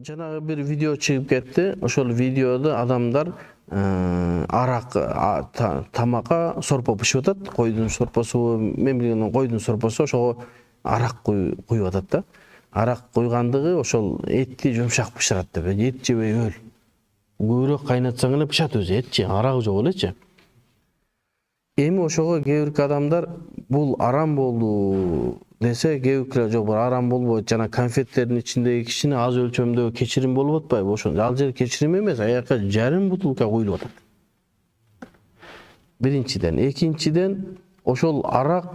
Жанагы bir video чыгып кетти. Ошол видеода адамдар арак тамакка сорпо бышып атат. Койдун сорпосу, мен билгенден койдун сорпосу ошого арак куюп атат да. Арак куйгандыгы ошол этти жумшак бышырат деп. Эт жебей өл. Көбүрөөк кайнатсаң эле бышат өзү этчи, арагы жок элечи. Эми ошого кээ бир адамдар бул арам болду десе, кээ бирөө жок, арам болбойт. Жана конфеттердин ичиндеги кичине аз өлчөмдөгү кечирим болуп атпайбы? Ошо ал жер кечирим эмес, аяка жарым бутылка куюлуп атат. Биринчиден, экинчиден ошол арак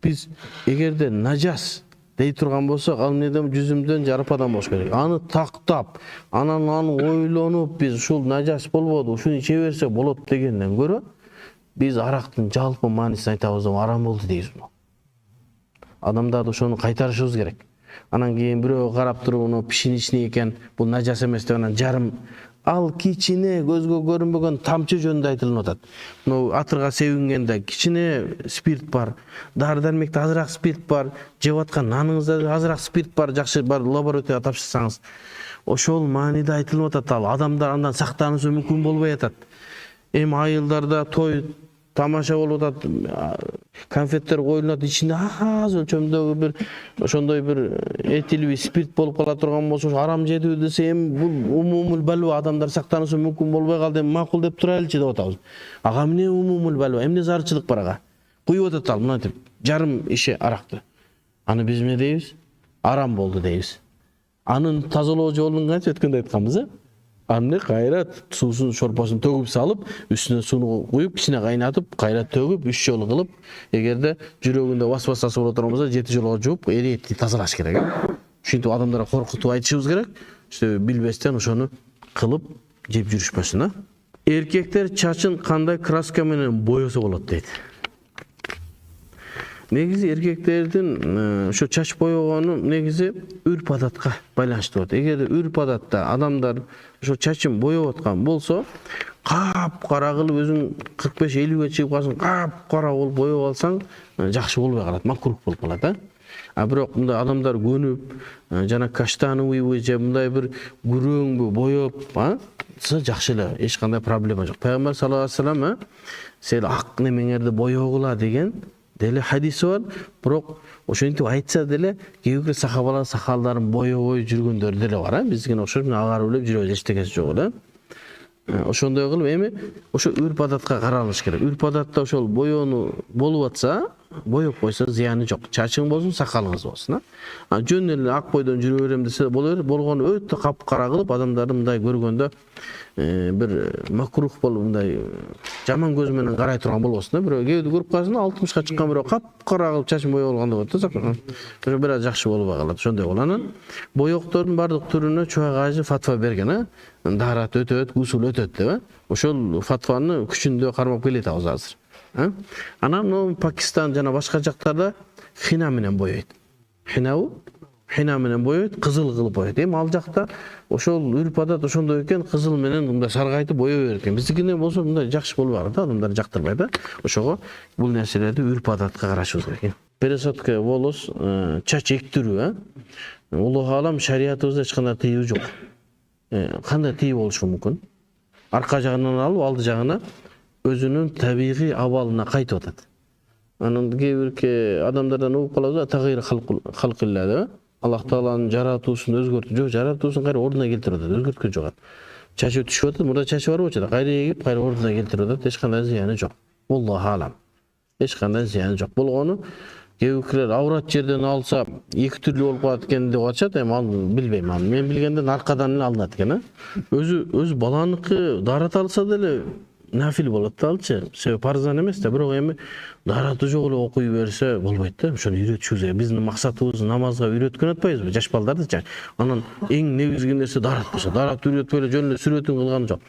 биз эгерде нажас дей турган болсок, ал эмнеден жүзүмдөн жарападан болуш керек. Аны тактап, анан ойлонуп биз ушул нажас болбоду, ушуну иче берсе болот дегенден көрө, биз арактын жалпы маанисин айтабыз, арам болду дейбиз. Адамдарды ошону кайтарышыбыз керек. Анан кийин бирөө карап туруп, уну пишиничный экен, бул нажас эмес деп анан жарым ал кичине көзгө көрүнбөгөн тамчы жөнүндө айтылып атат. Мына атырга себингенде кичине спирт бар, дары-дармекте азыраак спирт бар, жеп аткан наныңызда азыраак спирт бар, жакшы бар лабораторияга тапшырсаңыз. Ошол мааниде айтылып атат, ал адамдар андан сактануусу мүмкүн болбой атат. Эми айылдарда той тамаша болуп атат, конфеттер коюлат, ичинде аз өлчөмдөгү бир ошондой бир этилүү спирт болуп кала турган болсо, арам жедүү десе, эми бул умумул балва, адамдар сактануусу мүмкүн болбой калды, эми макул деп турайлычы деп атабыз. Ага эмне умумул балва, эмне зарчылык бар ага? Куюп атат ал мынтип жарым ише аракты. Аны биз эмне дейбиз? Арам болду дейбиз. Анын тазалоо жолун канча өткөндө айтканбыз, Аны кайра суусун шорпосун төгүп салып, үстүнө сууну куюп, кичине кайнатып, кайра төгүп, 3 жолу кылып, эгерде жүрөгүндө васвасасы боло турган болсо, 7 жолу жууп, эретти тазалаш керек. Ушинтип адамдарга коркутуп айтышыбыз керек. Билбестен ошону кылып жеп жүрүшпөсүн. Эркектер чачын кандай краска менен боёсо болот дейт. Негизи эркектердин ошо чач боёгону негизи үрп адатка байланыштуу болот. Эгерде үрп адатта адамдар ошо чачын боёп аткан болсо, кара кылып өзүң 45-50ге чыгып калсаң, кара болуп боёп алсаң, жакшы болбой калат, макрух болуп калат. А бирок мындай адамдар көнүп, жана каштановый же мындай бир күрөңбү боёп, жакшы эле, эч кандай проблема жок. Пайгамбар саллаллаху алейхи вассалам сен ак немеңерди боёгула деген деле хадиси бар. Бирок ошентип айтса деле, кээ бир сахабалар сакалдарын боёбой жүргөндөр деле бар. Бизге окшош агарып элеп жүрөбүз, эчтекеси жок эле. Ошондой кылып эми ошо үрп адатка каралыш керек. Үрп адатта ошол боёну болуп атса, боёп койсо зыяны жок. Чачың болсун, сакалыңыз болсун. Жөн эле ак бойдон жүрө берем десе боло берет. Болгону өтө капкара кылып адамдарды мындай көргөндө бир макрух болуп мындай жаман көз менен карай турган болбосун. Бирөө кээде көрүп калсаң 60ка чыккан бирөө капкара кылып чачын боёп алганда болот да. Ошо бир аз жакшы болбой калат. Ошондой болот. Боёктордун бардык түрүнө чуагажы фатва берген, дарат өтөт, гусул өтөт деп. Ошол фатваны күчүндө кармап келетабыз азыр. Анан Пакистан жана башка жактарда хина менен боёйт. Хина менен боёйт, кызыл кылып боёйт. Эми ал жакта ошол үрп адат ошондой экен, кызыл менен мындай саргайтып боёй берет экен. Биздикине болсо мындай жакшы болбой калат, адамдар жактырбайт. Ошого бул нерселерди үрп адатка карашыбыз керек. Пересадка волос, чач эктирүү, Аллах алам шариятыбызда эч кандай тыюу жок. Кандай тыюу болушу мүмкүн? Арка жагынан алып, алды жагына өзүнүн табигый абалына кайтып атат. Анан кээ бир адамдардан угуп калабыз, тагыйр халкылла деп. Аллах тааланын жаратуусун өзгөртүп, жок, жаратуусун кайра ордуна келтирип атат, өзгөрткөн жок. Чачы түшүп атат, мурда чачы бар болчу да, кайра эгип, кайра ордуна келтирип атат, эч кандай зыяны жок. Аллах алам. Эч кандай зыяны жок. Болгону кээ бирлер аврат жерден алса, эки түрлүү болуп калат экен деп атышат, эми ал билбейм. Мен билгенден аркадан эле алынат экен. Өз баланыкы дарат алса деле нафил болот да алчы. Себеби парзан эмес да, бирок эми дараты жок эле окуй берсе болбойт да. Ошону үйрөтүшүбүз керек. Биздин максатыбыз намазга үйрөткөн атпайбызбы, жаш балдарды? Анан эң негизги нерсе дарат болсо, дарат үйрөтүп эле жөн эле сүрөтүн кылган жок.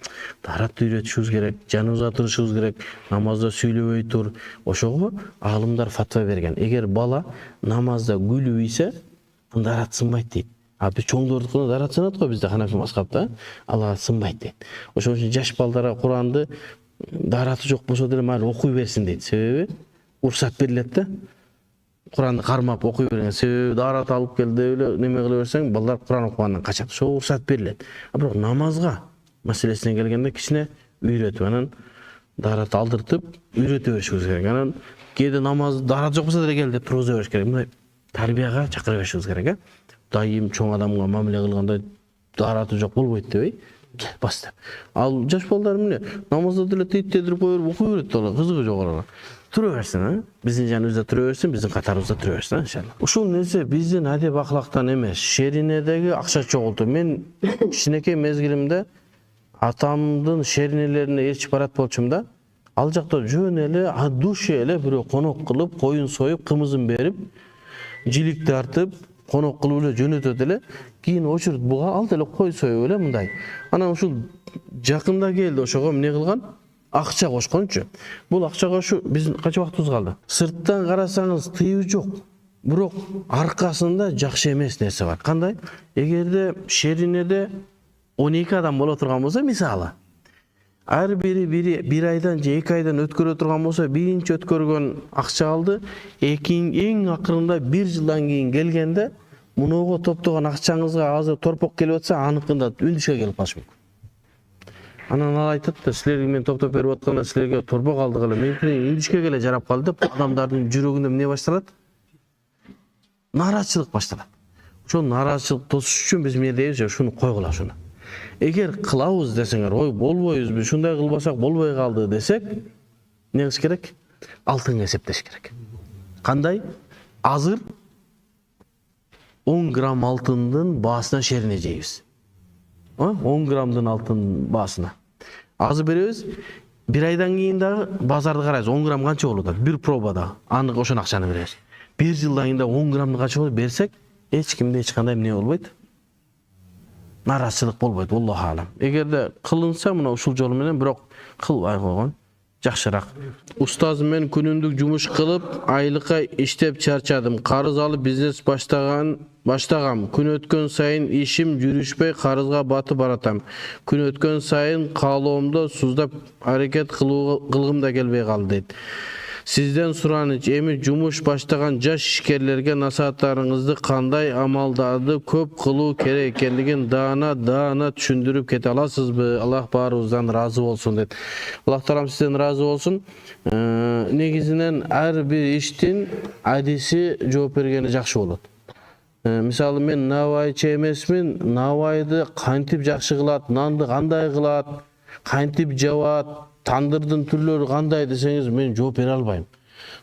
Даратты үйрөтүшүбүз керек, жаныбызга тырышыбыз керек, намазда сүйлөбөй тур. Ошого аалымдар фатва берген. Эгер бала намазда күлүп ийсе, дарат сынбайт дейт. Биз чоңдордукуна дарат сынат го бизде ханафи мазхабта, ага сынбайт дейт. Ошон үчүн жаш балдарга Куранды дараты жок болсо деле майыл окуй берсин дейт. Себеби уруксат берилет да. Kur'an'ı karmap okuy bergen себеби дарат алып келди эле неме кыла берсең, балдар Kur'an окугандан качат. Ошо уруксат берилет. Бирок намазга маселесине келгенде кичине үйрөтүп, анан дарат алдыртып үйрөтө беришибиз керек. Анан кээде намаз дарат жок болсо деле кел деп тургуза бериш керек. Мындай тарбияга чакыра беришибиз керек, Дайым чоң адамга мамиле кылганда дараты жок болбойт дебей, бас деп. Ал жаш балдар эмне? Намазда деле титтедирип коюп окуй берет алар, кызыгы жок аларга. Тура берсин, биздин жаныбызда тура берсин, биздин катарыбызда тура берсин, иншалла. Ушул нерсе биздин адеп акылактан эмес, шеринедеги акча чогултуу. Мен кичинекей мезгилимде атамдын шеринелерине ээрчип барат болчумун да. Ал жакта жөн эле, душе эле бирөө конок кылып, коюн союп, кымызын берип, жилик тартып, конок кылып эле жөнөтөт эле. Кийин очередь буга ал деле кой союп эле мындай. Анан ушул жакында келди ошого эмне кылган? Акча кошкончу. Бул акча кошу биздин канча убактыбыз калды? Сырттан карасаңыз тыюу жок. Бирок аркасында жакшы эмес нерсе бар. Кандай? Эгерде шеринеде 12 адам боло турган болсо, мисалы, ар бири бир айдан же 2 айдан өткөрө турган болсо, биринчи өткөргөн акча алды, эң акырында 1 жылдан кийин келгенде мунуга топтогон акчаңызга азыр торпок келип атса, аныкында үндүшкө келип калышы мүмкүн. Анан ал айтат да, силерге мен топтоп берип атканда силерге торпок алдык эле, менин үндүшкө келе жарап калды деп адамдардын жүрөгүндө эмне башталат? Нараатчылык башталат. Ошол нараатчылык тосуш үчүн биз эмне дейбиз? Ушуну койгула ушуну. Эгер кылабыз десеңер, ой болбойбуз, биз ушундай кылбасак болбой калды десек, эмне кылыш керек? Алтынга эсептеш керек. Кандай? Азыр 10 грамм алтындын баасына шерине жейбиз. 10 граммдын алтын баасына. Азыр беребиз, бир айдан кийин дагы базарды карайбыз, 10 грамм канча болуп атат? Бир пробада аны ошон акчаны беребиз. 1 жылдан кийин да 10 граммды канча болуп берсек, эч кимде эч кандай эмне болбойт? Нараатчылык болбойт, Аллаху алам. Эгерде кылынса, мына ушул жолу менен бирок кылбай койгон жакшыраак. Устазым мен күнүмдүк жумуш кылып, айлыкка иштеп чарчадым. Карыз алып бизнес баштагам. Күн өткөн сайын ишим жүрүшпөй, карызга батып баратам. Күн өткөн сайын каалоомдо суздап аракет кылгым да келбей калды дейт. Сизден сураныч, эми жумуш баштаган жаш ишкерлерге насааттарыңызды кандай амалдарды көп кылуу керек экендигин даана түшүндүрүп кете аласызбы? Аллах баарыбыздан ыраазы болсун дейт. Аллах таалам сизден ыраазы болсун. Негизинен ар бир иштин адиси жооп бергени жакшы болот. Мисалы мен навайчы эмесмин, навайды кантип жакшы кылат, нанды кандай кылат, кантип жабат, тандырдын түрлөрү кандай десеңиз мен жооп бере албайм.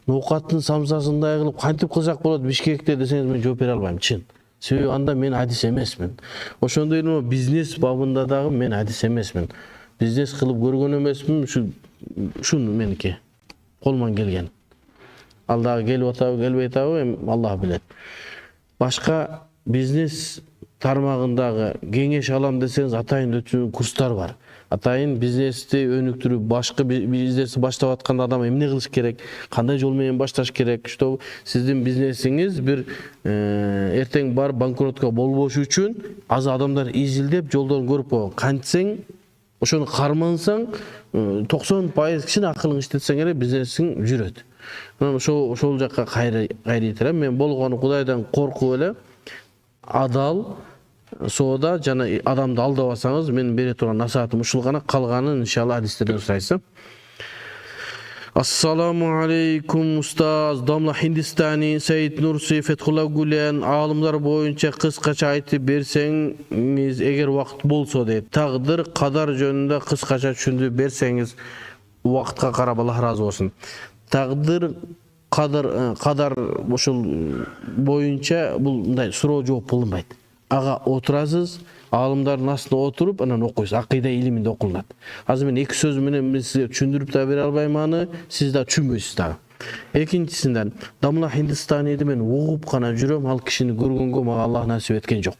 Ноокаттын самсасындай кылып кантип кылсак болот Бишкекте десеңиз мен жооп бере албайм, чын. Себеби анда мен адис эмесмин. Ошондой эле бизнес бабында дагы мен адис эмесмин. Бизнес кылып көргөн эмесмин, ушуну меники колуман келген. Ал дагы келип атабы, келбей атабы, эми Аллах билет. Башка бизнес тармагындагы кеңеш алам десеңиз, атайын өтүү курстар бар. Атайын бизнести өнүктүрүп, башка бизнести баштап атканда адам эмне кылыш керек, кандай жол менен башташ керек, что сиздин бизнесиңиз бир эртең бар банкротко болбош үчүн азыр адамдар изилдеп жолдон көрүп койгон. Кантсең, ошону кармансаң, 90% кишини акылың иштетсең эле бизнесиң жүрөт. Мен ошол жакка кайрыйтырам. Мен болгону Кудайдан коркуп эле адал соода жана адамды алдабасаңыз, мен бере турган насаатым ушул гана, калганын иншалла адистерден сурайсың. Ассаламу алейкум устаз, Дамла Хиндистани, Саид Нурси, Фетхулла Гулен, аалымдар боюнча кыскача айтып берсеңиз, эгер убакыт болсо дейт. Тагдыр, кадар жөнүндө кыскача түшүндүрүп берсеңиз, убакытка карап Аллах ыраазы болсун. Тагдыр, кадар ушул боюнча бул мындай суроо жооп кылынбайт. Ага отурасыз, аалымдардын астына отуруп, анан окуйсуз. Акыйда илиминде окулат. Азыр мен 2 сөз менен мен сизге түшүндүрүп да бере албайм аны, сиз да түшүнбөйсүз дагы. Экинчисинен, Дамла Хиндистаниди мен угуп гана жүрөм, ал кишини көргөнгө мага Аллах насип эткен жок.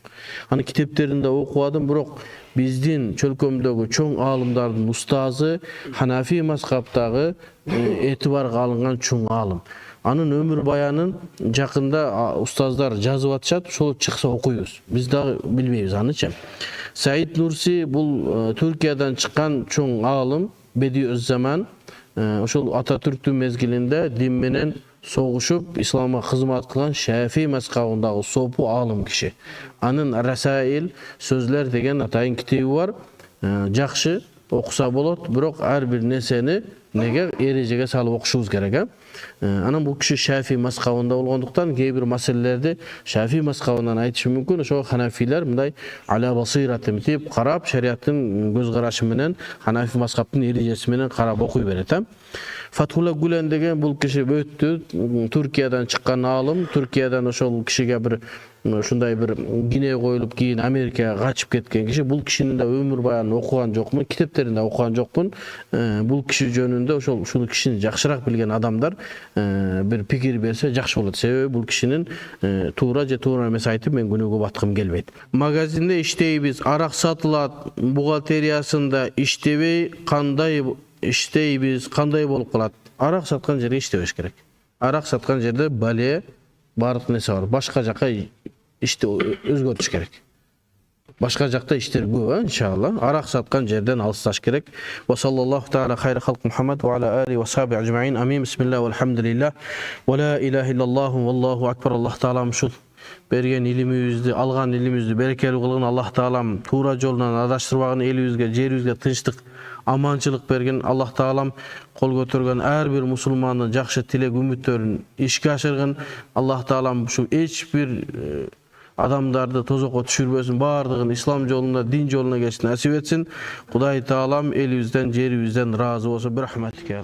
Аны китептеринде окубадым, бирок биздин чөлкөмдөгү чоң аалымдардын устазы, Ханафи мазхабтагы этибарга алынган чоң аалым. Анын өмүр баянын жакында устаздар жазып атышат, ошол чыкса окуйбуз. Биз дагы билбейбиз анычы. Саид Нурси бул Түркиядан чыккан чоң аалым, Беди өз заман. Ошол Ататүрктүн мезгилинде дин менен soğuşup İslam'a hizmet kılan Şafii mezhebindagi sopu alım kişi. Anın Rasail sözler degen atayın kitabi var. Жақшы okusa bolat, biroq har bir neseni nega erejege salып okuşubuz gerek. Anam bu kişi Şafii mezhebinde bolgonduktan key bir meselelerdi Şafii mezhebinden aytışı mümkün. Şo Hanafiler mınday ala basiratim deyip qarap şeriatın göz qaraşı menen Hanafi mezhebinin erejesi menen qarap okuy beretem. Fathullah Gülen degen bul kişi öttü. Türkiye'den çıkan alım, Türkiye'den oşol kişiге bir şunday bir gine koyulup keyin Amerika'ya kaçıp ketken kişi. Bul kişinin de ömür bayanını okugan jokmun, kitaplarında okugan jokmun. Bul kişi jönünde oşol şunu kişini jakşırak bilgen adamlar bir pikir berse jakşı bolat. Sebebi bul kişinin tuğra je tuğra emes aytıp men günügө batkım gelbeyt. Magazinde işteybiz, arak satılat, buhalteriyasında iştebey kanday işteybiz, kanday bolup kalat. Arak satkan jere iştebеш керек. Arak satkan jerde bale barık nese var. Başka jaka işte özgörtüş gerek. Başka jakta işler bu inşallah. Arak satkan yerden alıştaş gerek. Ve sallallahu teala hayra halk Muhammed ve ala alihi ve sahbihi ecmaîn. Amin. Bismillah velhamdülillah. Ve la ilahe illallah vallahu ekber. Allah Teala'm şu bergen ilimimizni, algan ilimimizni berekeli kılgın Allah Teala'm tuğra jolundan adaştırmagın elimizge, jerimizge tinçlik, amançılık bergen Allah Teala'm kol götürgen her bir musulmanın jakşı tilek ümitlerin işke aşırgın Allah Teala'm şu hiçbir adamdardı tozokko düşürbesin, bardığın İslam yolunda, din yoluna geçsin nasip etsin. Hudaý Teala'm elimizden, jerimizden razı olsun. Bir rahmetike.